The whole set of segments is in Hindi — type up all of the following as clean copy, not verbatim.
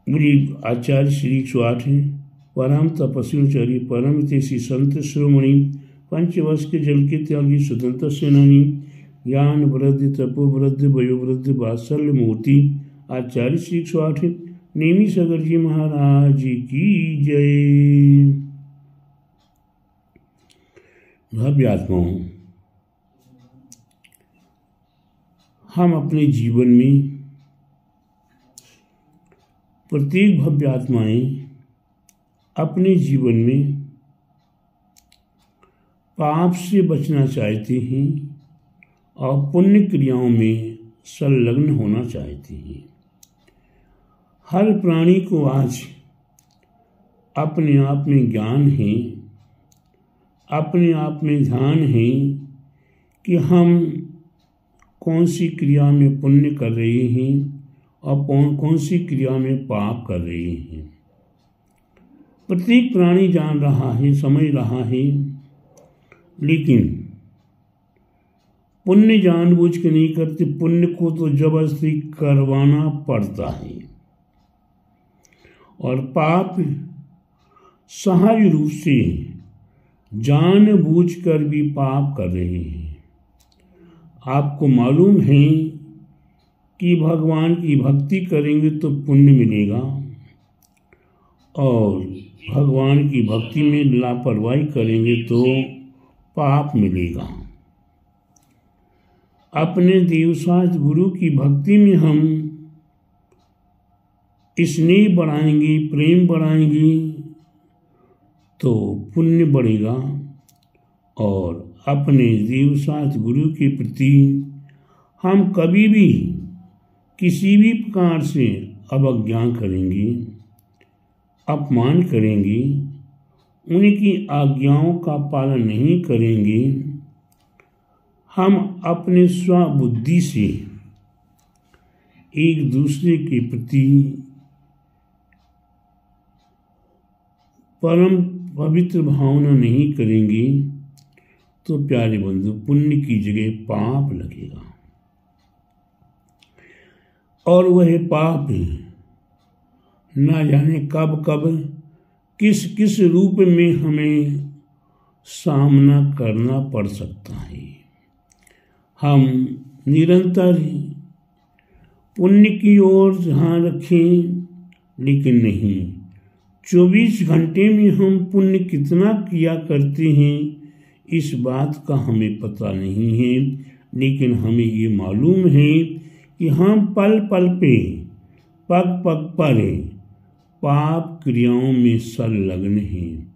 बोली आचार्य श्री 108 परम तपस्विचरी परम तेसी संत श्रोमणि पंचवर्ष के जल के त्यागी स्वतंत्र सेनानी ज्ञान वृद्धि तपो वृद्धि वयो वृद्धि वात्सल्य मूर्ति आचार्य श्री 108 नेमी सगर जी महाराज की जय। भव्य आत्माओं, हम अपने जीवन में प्रत्येक भव्य आत्माएं अपने जीवन में पाप से बचना चाहते हैं और पुण्य क्रियाओं में संलग्न होना चाहते हैं। हर प्राणी को आज अपने आप में ज्ञान है, अपने आप में ध्यान है कि हम कौन सी क्रिया में पुण्य कर रहे हैं और कौन सी क्रिया में पाप कर रहे हैं। प्रत्येक प्राणी जान रहा है, समझ रहा है, लेकिन पुण्य जानबूझ के नहीं करते। पुण्य को तो जबरदस्ती करवाना पड़ता है और पाप सहज रूप से जानबूझकर भी पाप कर रहे हैं। आपको मालूम है कि भगवान की भक्ति करेंगे तो पुण्य मिलेगा और भगवान की भक्ति में लापरवाही करेंगे तो पाप मिलेगा। अपने देवशास्त्र गुरु की भक्ति में हम स्नेह बढ़ाएंगे, प्रेम बढ़ाएंगे तो पुण्य बढ़ेगा और अपने देवशास्त्र गुरु के प्रति हम कभी भी किसी भी प्रकार से अवज्ञा करेंगे, अपमान करेंगे, उनकी आज्ञाओं का पालन नहीं करेंगे, हम अपने स्वबुद्धि से एक दूसरे के प्रति परम पवित्र भावना नहीं करेंगे तो प्यारे बंधु पुण्य की जगह पाप लगेगा और वह पाप ना जाने कब कब किस किस रूप में हमें सामना करना पड़ सकता है। हम निरंतर पुण्य की ओर ध्यान रखें, लेकिन नहीं 24 घंटे में हम पुण्य कितना किया करते हैं इस बात का हमें पता नहीं है। लेकिन हमें ये मालूम है कि हम पल पल पे पग पग पर पाप क्रियाओं में संलग्न हैं,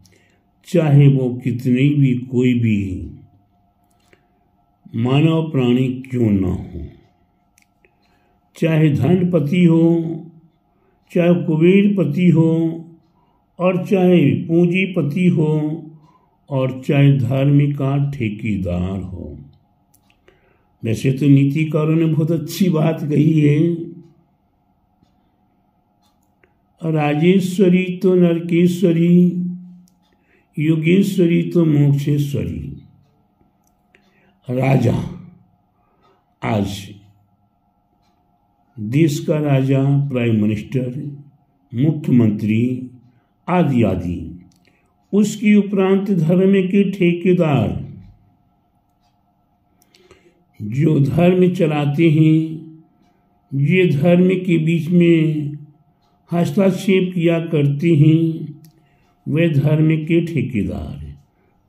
चाहे वो कितने भी कोई भी मानव प्राणी क्यों ना हो, चाहे धनपति हो, चाहे कुबेरपति हो और चाहे पूंजीपति हो और चाहे धार्मिक ठेकेदार हो। वैसे तो नीतिकारों ने बहुत अच्छी बात कही है, राजेश्वरी तो नरकेश्वरी, योगेश्वरी तो मोक्षेश्वरी। राजा, आज देश का राजा, प्राइम मिनिस्टर, मुख्यमंत्री आदि आदि, उसकी उपरांत धर्म के ठेकेदार जो धर्म चलाते हैं, ये धर्म के बीच में हस्तक्षेप किया करते हैं, वे धर्म के ठेकेदार,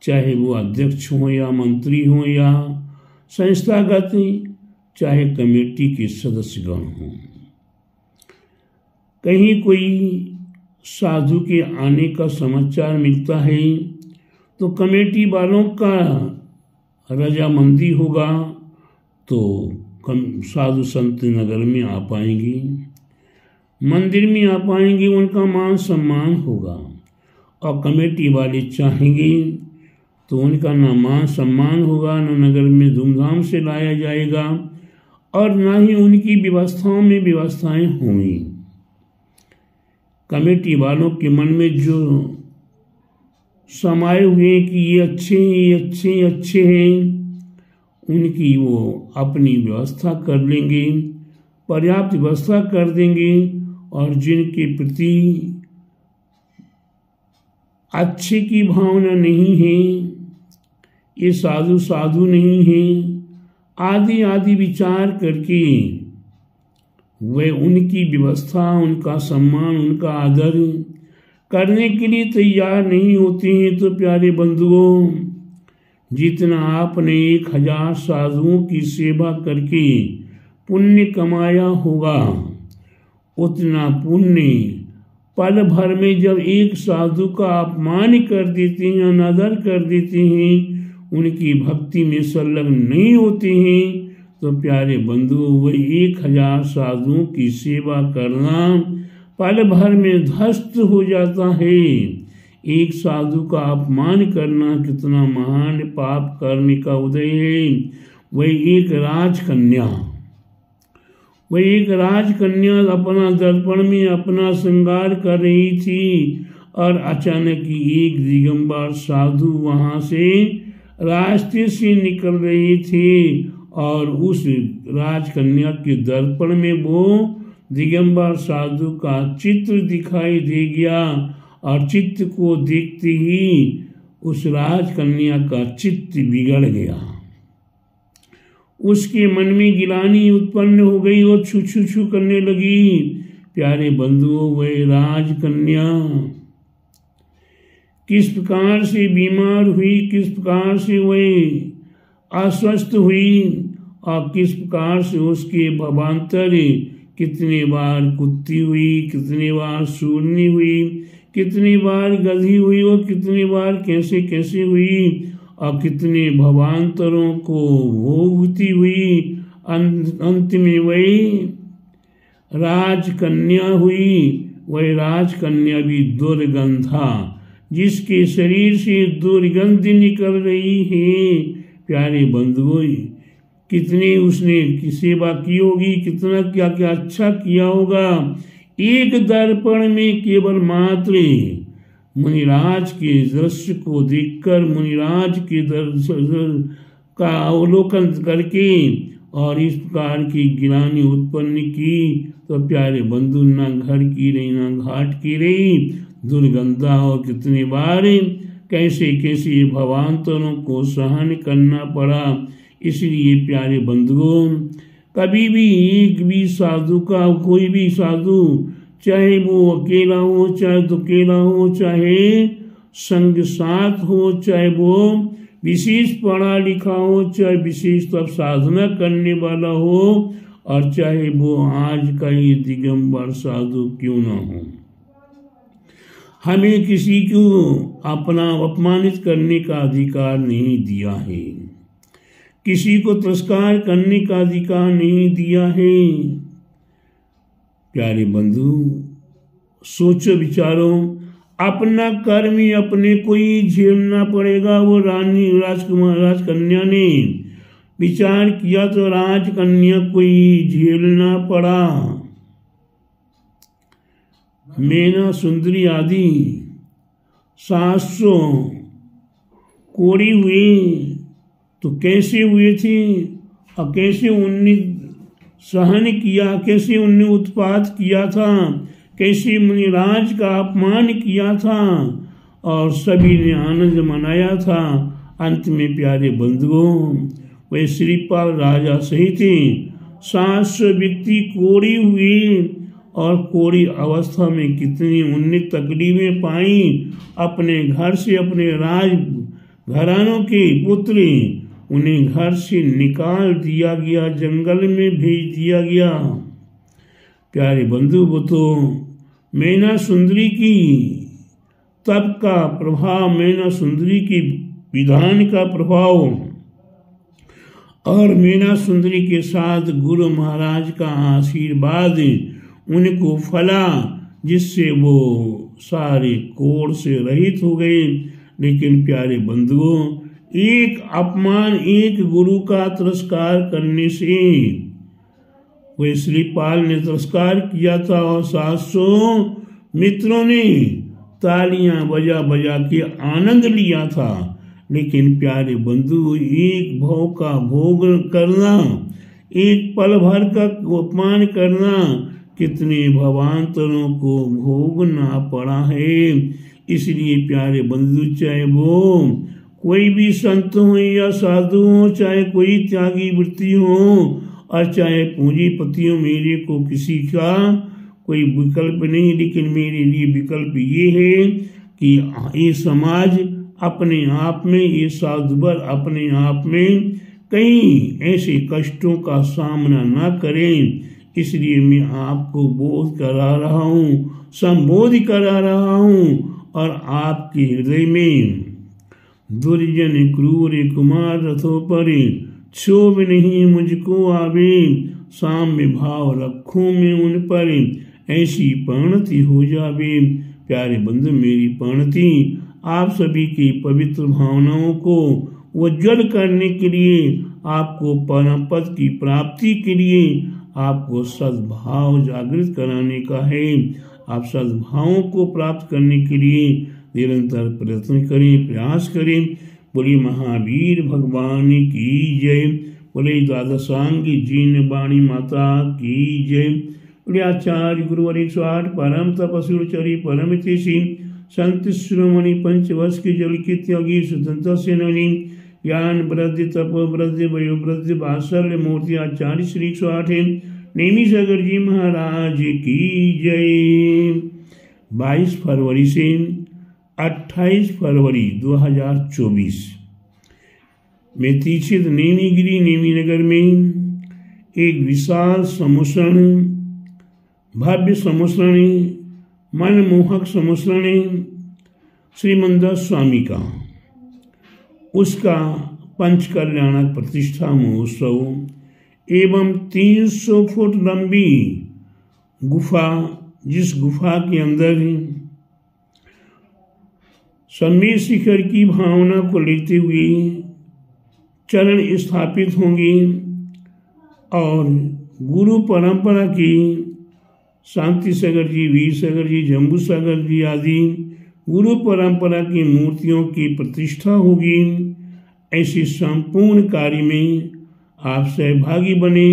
चाहे वो अध्यक्ष हो या मंत्री हो या संस्थागत, चाहे कमेटी के सदस्यगण हों। कहीं कोई साधु के आने का समाचार मिलता है तो कमेटी वालों का रजामंदी होगा तो साधु संत नगर में आ पाएंगे, मंदिर में आ पाएंगे, उनका मान सम्मान होगा। और कमेटी वाले चाहेंगे तो उनका ना मान सम्मान होगा, ना नगर में धूमधाम से लाया जाएगा और ना ही उनकी व्यवस्थाओं में व्यवस्थाएं होंगी। कमेटी वालों के मन में जो समाये हुए कि ये अच्छे हैं, ये अच्छे हैं, अच्छे हैं, उनकी वो अपनी व्यवस्था कर लेंगे, पर्याप्त व्यवस्था कर देंगे और जिनके प्रति अच्छे की भावना नहीं है, ये साधु साधु नहीं है, आदि आदि विचार करके वे उनकी व्यवस्था, उनका सम्मान, उनका आदर करने के लिए तैयार नहीं होते हैं। तो प्यारे बंधुओं, जितना आपने 1000 साधुओं की सेवा करके पुण्य कमाया होगा, उतना पुण्य पल भर में जब एक साधु का अपमान कर देते हैं, अनादर कर देते हैं, उनकी भक्ति में संलग्न नहीं होते हैं, तो प्यारे बंधुओं, वही 1000 साधुओं की सेवा करना पल भर में ध्वस्त हो जाता है। एक साधु का अपमान करना कितना महान पाप कर्म का उदय है। वही एक राजकन्या अपना दर्पण में अपना श्रृंगार कर रही थी और अचानक ही एक दिगंबर साधु वहां से रास्ते से निकल रहे थे और उस राजकन्या के दर्पण में वो दिगंबर साधु का चित्र दिखाई दे गया और चित्र को देखते ही उस राजकन्या का चित्त बिगड़ गया। उसके मन में गिलानी उत्पन्न हो गई और छू छू छू करने लगी। प्यारे बंधुओं, वह राजकन्या किस प्रकार से बीमार हुई, किस प्रकार से वह अस्वस्थ हुई और किस प्रकार से उसके भवांतर कितने बार कुत्ती हुई, कितने बार सूरनी हुई, कितनी बार गधी हुई और कितनी बार कैसे कैसे हुई और कितने भवांतरों को भोगती हुई। अंत में वही राजकन्या हुई। वह राजकन्या भी दुर्गंधा, जिसके शरीर से दुर्गंध निकल रही है। प्यारे बंधुओं, कितने उसने सेवा की होगी, कितना क्या क्या अच्छा किया होगा। एक दर्पण में केवल मात्र मुनिराज के दृश्य को देखकर, मुनिराज के दर्शन का अवलोकन करके और इस प्रकार की गिलानी उत्पन्न की, तो प्यारे बंधु ना घर की रही ना घाट की रही, दुर्गंधा और कितने बार कैसे कैसे भवांतरों को सहन करना पड़ा। इसलिए प्यारे बंधुओं, कभी भी एक भी साधु का, कोई भी साधु, चाहे वो अकेला हो, चाहे दुकेला हो, चाहे संग साथ हो, चाहे वो विशेष पढ़ा लिखा हो, चाहे विशेष तब साधना करने वाला हो, और चाहे वो आज का ही दिगंबर साधु क्यों ना हो, हमें किसी को अपना अपमानित करने का अधिकार नहीं दिया है, किसी को तिरस्कार करने का अधिकार नहीं दिया है। प्यारे बंधु, सोचो विचारो, अपना कर्म ही अपने को ही झेलना पड़ेगा। वो राजकन्या ने विचार किया तो राजकन्या को ही झेलना पड़ा। मैना सुंदरी आदि 700 कोड़ी हुए तो कैसे हुए थे और कैसे उनने सहन किया, कैसे उनने उत्पात किया था, कैसे मुनिराज का अपमान किया था और सभी ने आनंद मनाया था। अंत में प्यारे बंधुओं, वे श्रीपाल राजा सहित 700 व्यक्ति कोड़ी हुए और कोड़ी अवस्था में कितनी उनने तकलीफें पाई। अपने घर से, अपने राज घरानों के पुत्र, उन्हें घर से निकाल दिया गया, जंगल में भेज दिया गया। प्यारे बंधु, वो तो मैना सुंदरी की तप का प्रभाव, मैना सुंदरी की विधान का प्रभाव और मैना सुंदरी के साथ गुरु महाराज का आशीर्वाद उनको फला, जिससे वो सारे कोढ़ से रहित हो गए। लेकिन प्यारे बंधुओं, एक अपमान, एक गुरु का तिरस्कार करने से वे श्रीपाल ने तिरस्कार किया था और 700 मित्रों ने तालियां बजा बजा के आनंद लिया था। लेकिन प्यारे बंधु, एक भाव का भोग करना, एक पल भर का अपमान करना कितने भवांतरों को भोगना पड़ा है। इसलिए प्यारे बंधु, चाहे वो कोई भी संत हो या साधु हो, चाहे कोई त्यागी वृत्ति हो और चाहे पूंजीपति हो, मेरे को किसी का कोई विकल्प नहीं। लेकिन मेरे लिए विकल्प ये है कि ये समाज अपने आप में, ये साधुवर अपने आप में कई ऐसे कष्टों का सामना न करें। इसलिए मैं आपको बोध करा रहा हूँ, संबोध करा रहा हूँ। और आपके हृदय में दुर्जन क्रूर कुमार रथों पर क्षोभ नहीं मुझको आवे, साम्य भाव रखूं मैं उन पर, ऐसी परिणति हो जावे। प्यारे बंधु, मेरी परिणति आप सभी की पवित्र भावनाओं को उज्जवल करने के लिए, आपको परम पद की प्राप्ति के लिए, आपको सद्भाव जागृत कराने का है। आप सद्भावों को प्राप्त करने के लिए निरंतर प्रयत्न करें, प्रयास करें। बोलिए महावीर भगवान की जय। बोले द्वादशांगी जीन वाणी माता की जय। बोले आचार्य गुरुवर 108 परम तपस्वी परम तेसी संत शिरोमणि पंचवर्ष के जल की त्यागी स्वतंत्र सेनानी ज्ञान वृद्धि तप वृद्धि वयो वृद्धि वात्सल्य मूर्ति आचार्य श्री 108 नेमी सागर जी महाराज की जय। 22 फरवरी से 28 फरवरी 2024 में तीक्षित नेमीगिरी नेमी नगर में एक विशाल समुसरण, भव्य समुसरण, मनमोहक समुसरण श्रीमंदास स्वामी का, उसका पंचकल्याणक प्रतिष्ठा महोत्सव एवं 300 फुट लंबी गुफा, जिस गुफा के अंदर सम्य शिखर की भावना को लेते हुए चरण स्थापित होंगे और गुरु परंपरा की शांति सागर जी, वीर सागर जी, जम्बू सागर जी आदि गुरु परंपरा की मूर्तियों की प्रतिष्ठा होगी। ऐसे संपूर्ण कार्य में आप सहभागी बने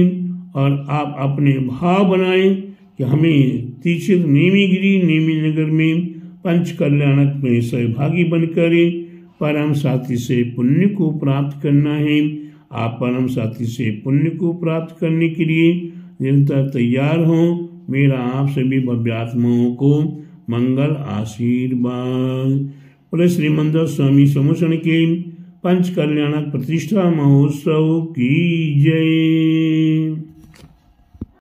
और आप अपने भाव बनाएं कि हमें तीक्षित नेमीगिरी नेमी नगर में पंच कल्याणक में सहभागी बनकर परम साथी से पुण्य को प्राप्त करना है। आप परम साथी से पुण्य को प्राप्त करने के लिए निरंतर तैयार हों। मेरा आप सभी भव्यात्माओं को मंगल आशीर्वाद। बोले श्रीमंदास स्वामी समुसरण के पंच कल्याणक प्रतिष्ठा महोत्सव की जय।